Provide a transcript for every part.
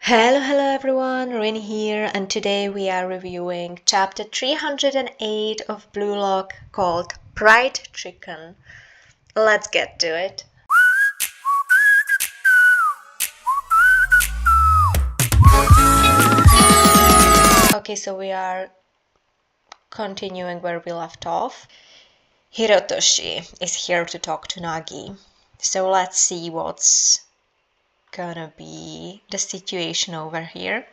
Hello everyone, Rin here, and today we are reviewing chapter 308 of Blue Lock called Pride Chicken. Let's get to it. Okay, so we are continuing where we left off. Hirotoshi is here to talk to Nagi. So let's see what's gonna be the situation over here.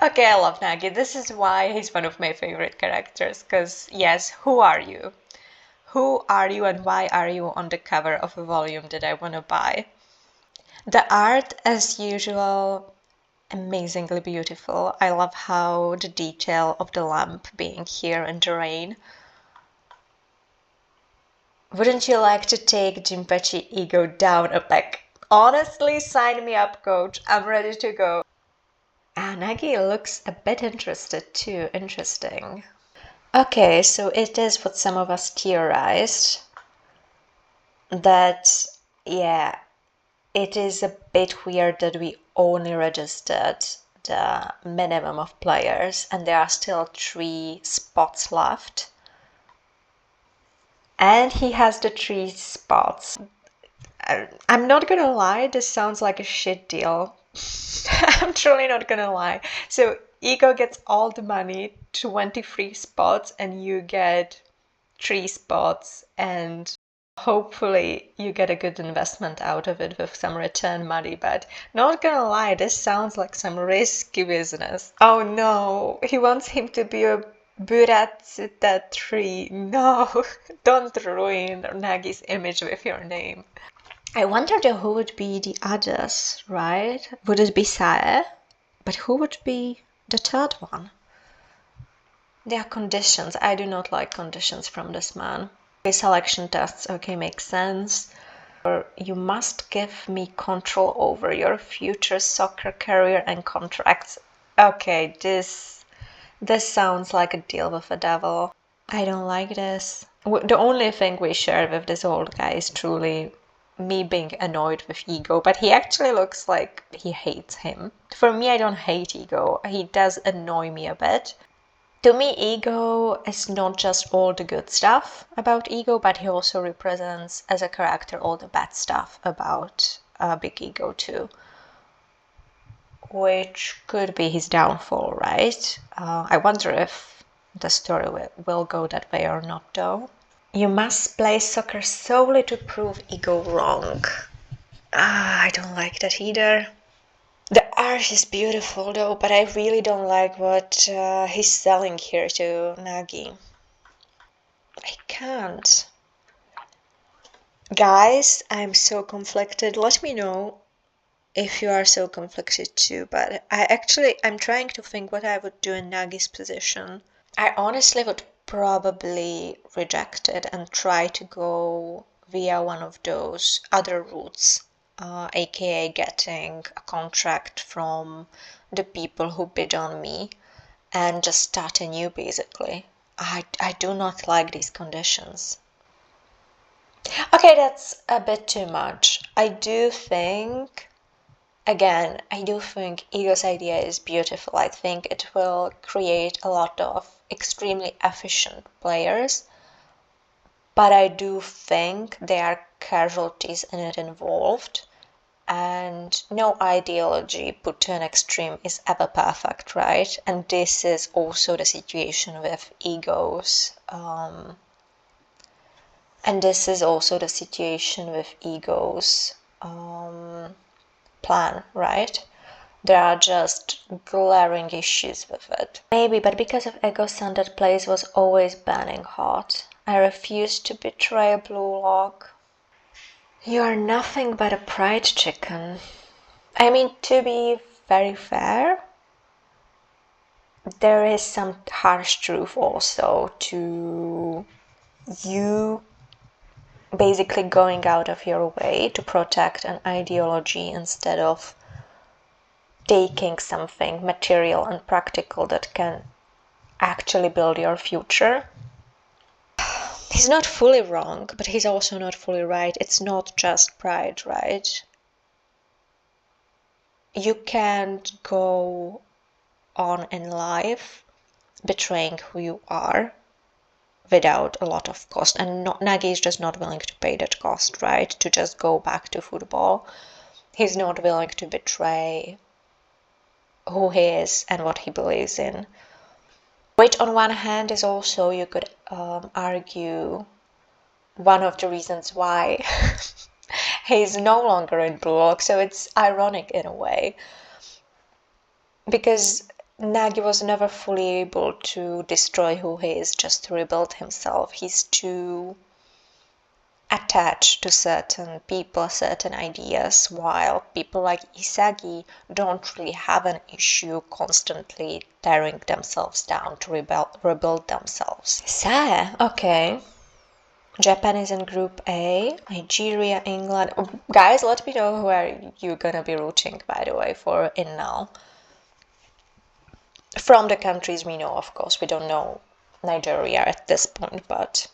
Okay, I love Nagi. This is why he's one of my favorite characters, because yes, who are you? Who are you and why are you on the cover of a volume that I want to buy? The art, as usual, amazingly beautiful. I love how the detail of the lamp being here in the rain. Wouldn't you like to take Jinpachi ego down a peg? Honestly, sign me up, coach. I'm ready to go. Nagi looks a bit interested too. Interesting. Okay, so it is what some of us theorized. That, yeah, it is a bit weird that we only registered the minimum of players and there are still 3 spots left. And he has the 3 spots. I'm not gonna lie, this sounds like a shit deal. I'm truly not gonna lie. So Ego gets all the money, 23 spots, and you get 3 spots, and hopefully you get a good investment out of it with some return money. But not gonna lie, this sounds like some risky business. Oh no, he wants him to be a Buratsuta tree. No, don't ruin Nagi's image with your name. I wonder who would be the others, right? Would it be Sae? But who would be the third one? There are conditions. I do not like conditions from this man. Okay, selection tests, okay, makes sense. You must give me control over your future soccer career and contracts. Okay, this sounds like a deal with the devil. I don't like this. The only thing we share with this old guy is truly me being annoyed with Ego, but he actually looks like he hates him. For me, I don't hate Ego. He does annoy me a bit. To me, Ego is not just all the good stuff about Ego, but he also represents as a character all the bad stuff about Big Ego too. Which could be his downfall, right? I wonder if the story will go that way or not though. You must play soccer solely to prove Ego wrong. I don't like that either. The art is beautiful though, but I really don't like what he's selling here to Nagi. I can't. Guys, I'm so conflicted. Let me know if you are so conflicted too, but I'm trying to think what I would do in Nagi's position. I honestly would probably reject it and try to go via one of those other routes, aka getting a contract from the people who bid on me and just start anew basically. I do not like these conditions. Okay, that's a bit too much. I do think Ego's idea is beautiful. I think it will create a lot of extremely efficient players, but I do think there are casualties in it involved, and no ideology put to an extreme is ever perfect, right? And this is also the situation with Ego's plan, right? There are just glaring issues with it. Maybe, but because of Ego's son, that place was always burning hot. I refused to betray a blue lock. You are nothing but a pride chicken. I mean, to be very fair, there is some harsh truth also to you basically going out of your way to protect an ideology instead of taking something material and practical that can actually build your future. He's not fully wrong, but he's also not fully right. It's not just pride, right? you can't go on in life betraying who you are without a lot of cost, and Nagi is just not willing to pay that cost, right? To just go back to football. He's not willing to betray who he is and what he believes in. Which on one hand is also, you could argue, one of the reasons why he's no longer in Blue Lock, so it's ironic in a way. Because Nagi was never fully able to destroy who he is just to rebuild himself. He's too attached to certain people, certain ideas, while people like Isagi don't really have an issue constantly tearing themselves down to rebuild themselves. So, okay. Japan is in Group A, Nigeria, England. Oh, guys, let me know who are you gonna be rooting, by the way, for in now. From the countries we know, of course, we don't know Nigeria at this point, but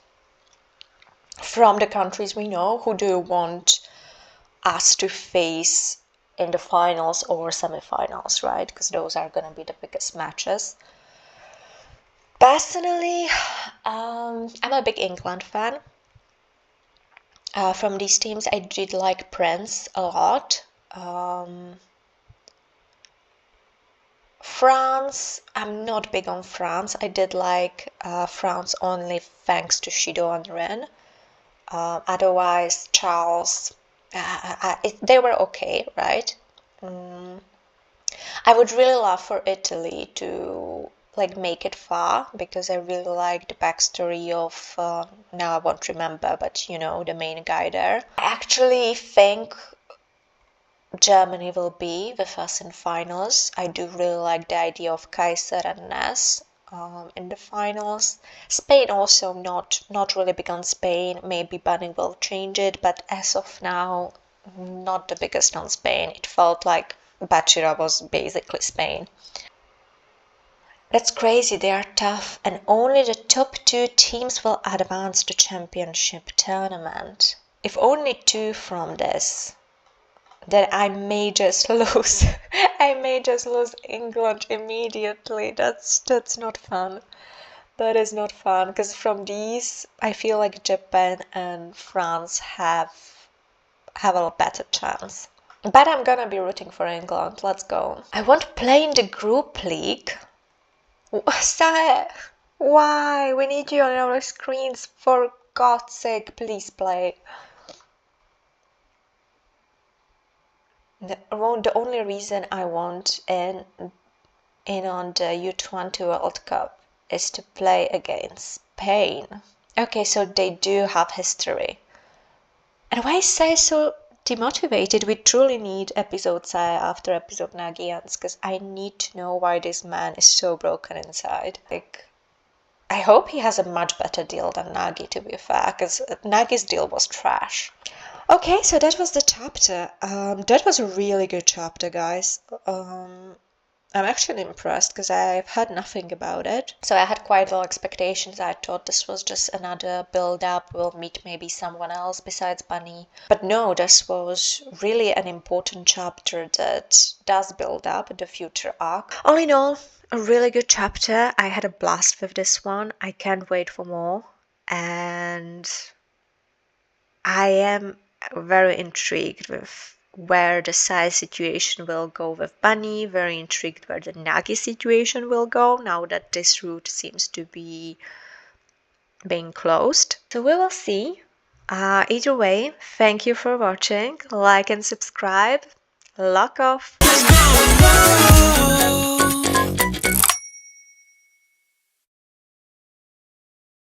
from the countries we know, who do you want us to face in the finals or semifinals, right? Because those are going to be the biggest matches. Personally, I'm a big England fan. From these teams, I did like Prince a lot. France, I'm not big on France. I did like France only thanks to Shido and Ren. Otherwise, Charles, they were okay, right? I would really love for Italy to like make it far, because I really like the backstory of now I won't remember, but you know, the main guy there. I actually think Germany will be with us in finals. I do really like the idea of Kaiser and Ness in the finals. Spain also not really big on Spain. Maybe Bunny will change it, but as of now, not the biggest on Spain. It felt like Bachira was basically Spain. That's crazy, they are tough, and only the top 2 teams will advance to championship tournament. If only 2 from this, then I may just lose. I may just lose England immediately. That's not fun. That is not fun, because from these, I feel like Japan and France have a better chance. But I'm gonna be rooting for England. Let's go. I want to play in the group league. Sae, why? We need you on our screens. For God's sake, please play. The only reason I want in on the U20 World Cup is to play against Spain. Okay, so they do have history. And why is Sae so demotivated? We truly need episode Sae after episode Nagi ends, because I need to know why this man is so broken inside. Like, I hope he has a much better deal than Nagi, to be fair, because Nagi's deal was trash. Okay, so that was the chapter. That was a really good chapter, guys. I'm actually impressed because I've heard nothing about it. So I had quite low expectations. I thought this was just another build-up. We'll meet maybe someone else besides Bunny. But no, this was really an important chapter that does build up the future arc. All in all, a really good chapter. I had a blast with this one. I can't wait for more. And I am very intrigued with where the Sae situation will go with Bunny, very intrigued where the Nagi situation will go now that this route seems to be being closed. So we will see. Either way, thank you for watching. Like and subscribe. Lock off.